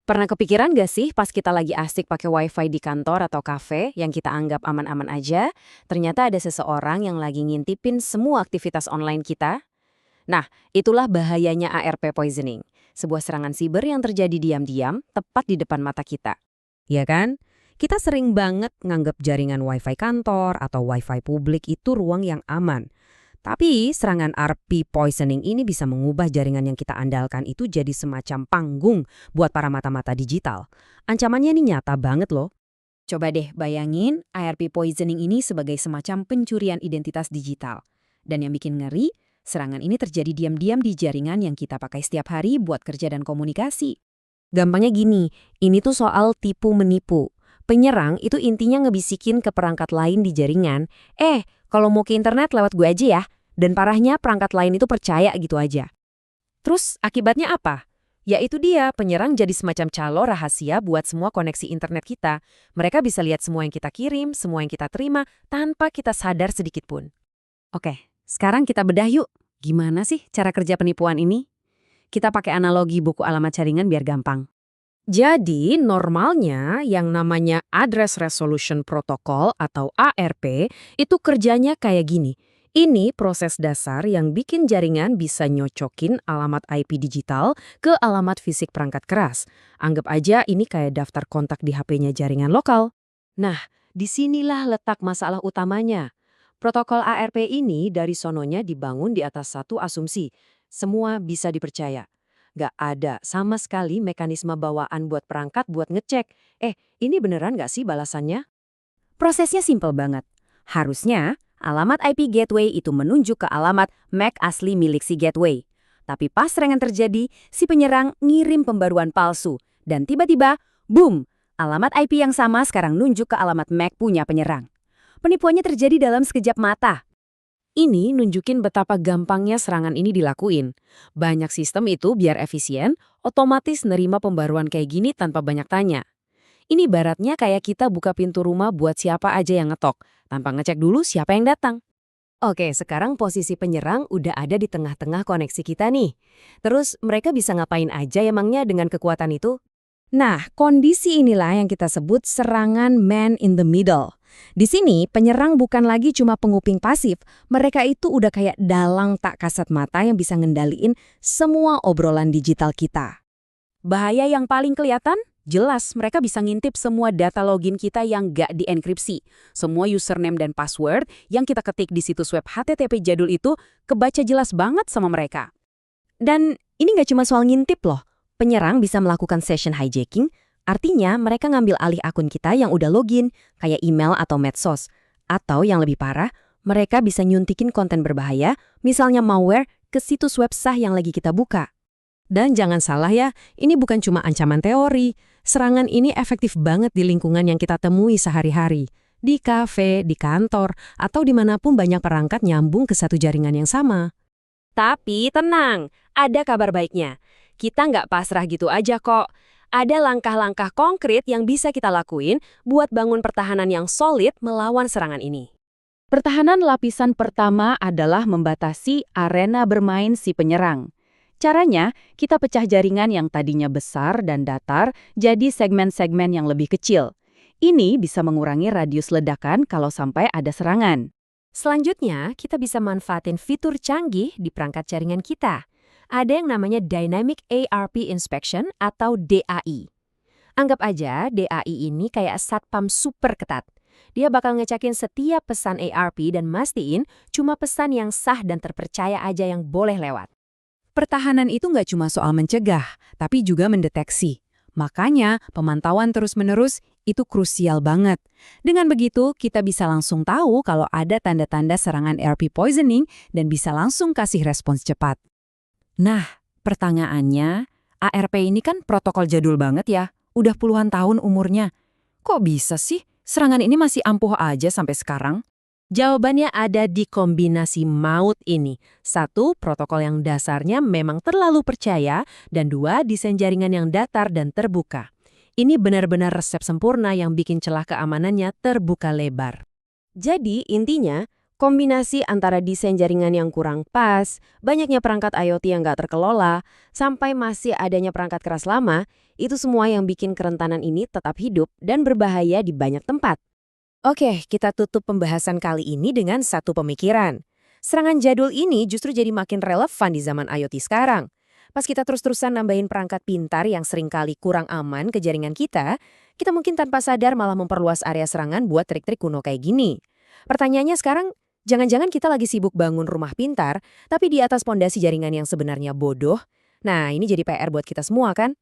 Pernah kepikiran gak sih pas kita lagi asik pakai wifi di kantor atau kafe yang kita anggap aman-aman aja, ternyata ada seseorang yang lagi ngintipin semua aktivitas online kita? Nah, itulah bahayanya ARP poisoning, sebuah serangan siber yang terjadi diam-diam tepat di depan mata kita. Ya kan? Kita sering banget nganggap jaringan wifi kantor atau wifi publik itu ruang yang aman. Tapi serangan ARP poisoning ini bisa mengubah jaringan yang kita andalkan itu jadi semacam panggung buat para mata-mata digital. Ancamannya ini nyata banget loh. Coba deh bayangin ARP poisoning ini sebagai semacam pencurian identitas digital. Dan yang bikin ngeri, serangan ini terjadi diam-diam di jaringan yang kita pakai setiap hari buat kerja dan komunikasi. Gampangnya gini, ini tuh soal tipu-menipu. Penyerang itu intinya ngebisikin ke perangkat lain di jaringan, kalau mau ke internet lewat gue aja ya. Dan parahnya perangkat lain itu percaya gitu aja. Terus akibatnya apa? Yaitu dia, penyerang jadi semacam calo rahasia buat semua koneksi internet kita. Mereka bisa lihat semua yang kita kirim, semua yang kita terima, tanpa kita sadar sedikit pun. Oke, sekarang kita bedah yuk. Gimana sih cara kerja penipuan ini? Kita pakai analogi buku alamat jaringan biar gampang. Jadi, normalnya yang namanya Address Resolution Protocol atau ARP itu kerjanya kayak gini. Ini proses dasar yang bikin jaringan bisa nyocokin alamat IP digital ke alamat fisik perangkat keras. Anggap aja ini kayak daftar kontak di HP-nya jaringan lokal. Nah, disinilah letak masalah utamanya. Protokol ARP ini dari sononya dibangun di atas satu asumsi. Semua bisa dipercaya. Nggak ada sama sekali mekanisme bawaan buat perangkat buat ngecek. Ini beneran nggak sih balasannya? Prosesnya simpel banget. Harusnya, alamat IP gateway itu menunjuk ke alamat MAC asli milik si gateway. Tapi pas serangan terjadi, si penyerang ngirim pembaruan palsu. Dan tiba-tiba, boom! Alamat IP yang sama sekarang nunjuk ke alamat MAC punya penyerang. Penipuannya terjadi dalam sekejap mata. Ini nunjukin betapa gampangnya serangan ini dilakuin. Banyak sistem itu biar efisien, otomatis nerima pembaruan kayak gini tanpa banyak tanya. Ini baratnya kayak kita buka pintu rumah buat siapa aja yang ngetok, tanpa ngecek dulu siapa yang datang. Oke, sekarang posisi penyerang udah ada di tengah-tengah koneksi kita nih. Terus mereka bisa ngapain aja emangnya dengan kekuatan itu? Nah, kondisi inilah yang kita sebut serangan man in the middle. Di sini, penyerang bukan lagi cuma penguping pasif, mereka itu udah kayak dalang tak kasat mata yang bisa ngendaliin semua obrolan digital kita. Bahaya yang paling kelihatan? Jelas, mereka bisa ngintip semua data login kita yang nggak dienkripsi. Semua username dan password yang kita ketik di situs web HTTP jadul itu kebaca jelas banget sama mereka. Dan ini nggak cuma soal ngintip loh. Penyerang bisa melakukan session hijacking, artinya mereka ngambil alih akun kita yang udah login, kayak email atau medsos. Atau yang lebih parah, mereka bisa nyuntikin konten berbahaya, misalnya malware, ke situs web sah yang lagi kita buka. Dan jangan salah ya, ini bukan cuma ancaman teori. Serangan ini efektif banget di lingkungan yang kita temui sehari-hari. Di kafe, di kantor, atau dimanapun banyak perangkat nyambung ke satu jaringan yang sama. Tapi tenang, ada kabar baiknya. Kita nggak pasrah gitu aja kok. Ada langkah-langkah konkret yang bisa kita lakuin buat bangun pertahanan yang solid melawan serangan ini. Pertahanan lapisan pertama adalah membatasi arena bermain si penyerang. Caranya, kita pecah jaringan yang tadinya besar dan datar jadi segmen-segmen yang lebih kecil. Ini bisa mengurangi radius ledakan kalau sampai ada serangan. Selanjutnya, kita bisa manfaatin fitur canggih di perangkat jaringan kita. Ada yang namanya Dynamic ARP Inspection atau DAI. Anggap aja DAI ini kayak satpam super ketat. Dia bakal ngecekin setiap pesan ARP dan mastiin cuma pesan yang sah dan terpercaya aja yang boleh lewat. Pertahanan itu nggak cuma soal mencegah, tapi juga mendeteksi. Makanya, pemantauan terus-menerus itu krusial banget. Dengan begitu, kita bisa langsung tahu kalau ada tanda-tanda serangan ARP poisoning dan bisa langsung kasih respons cepat. Nah, pertanyaannya, ARP ini kan protokol jadul banget ya, udah puluhan tahun umurnya. Kok bisa sih serangan ini masih ampuh aja sampai sekarang? Jawabannya ada di kombinasi maut ini. Satu, protokol yang dasarnya memang terlalu percaya, dan dua, desain jaringan yang datar dan terbuka. Ini benar-benar resep sempurna yang bikin celah keamanannya terbuka lebar. Jadi, intinya, Kombinasi antara desain jaringan yang kurang pas, banyaknya perangkat IoT yang nggak terkelola, sampai masih adanya perangkat keras lama, itu semua yang bikin kerentanan ini tetap hidup dan berbahaya di banyak tempat. Oke, kita tutup pembahasan kali ini dengan satu pemikiran. Serangan jadul ini justru jadi makin relevan di zaman IoT sekarang. Pas kita terus-terusan nambahin perangkat pintar yang seringkali kurang aman ke jaringan kita mungkin tanpa sadar malah memperluas area serangan buat trik-trik kuno kayak gini. Pertanyaannya sekarang, jangan-jangan kita lagi sibuk bangun rumah pintar, tapi di atas pondasi jaringan yang sebenarnya bodoh? Nah, ini jadi PR buat kita semua kan?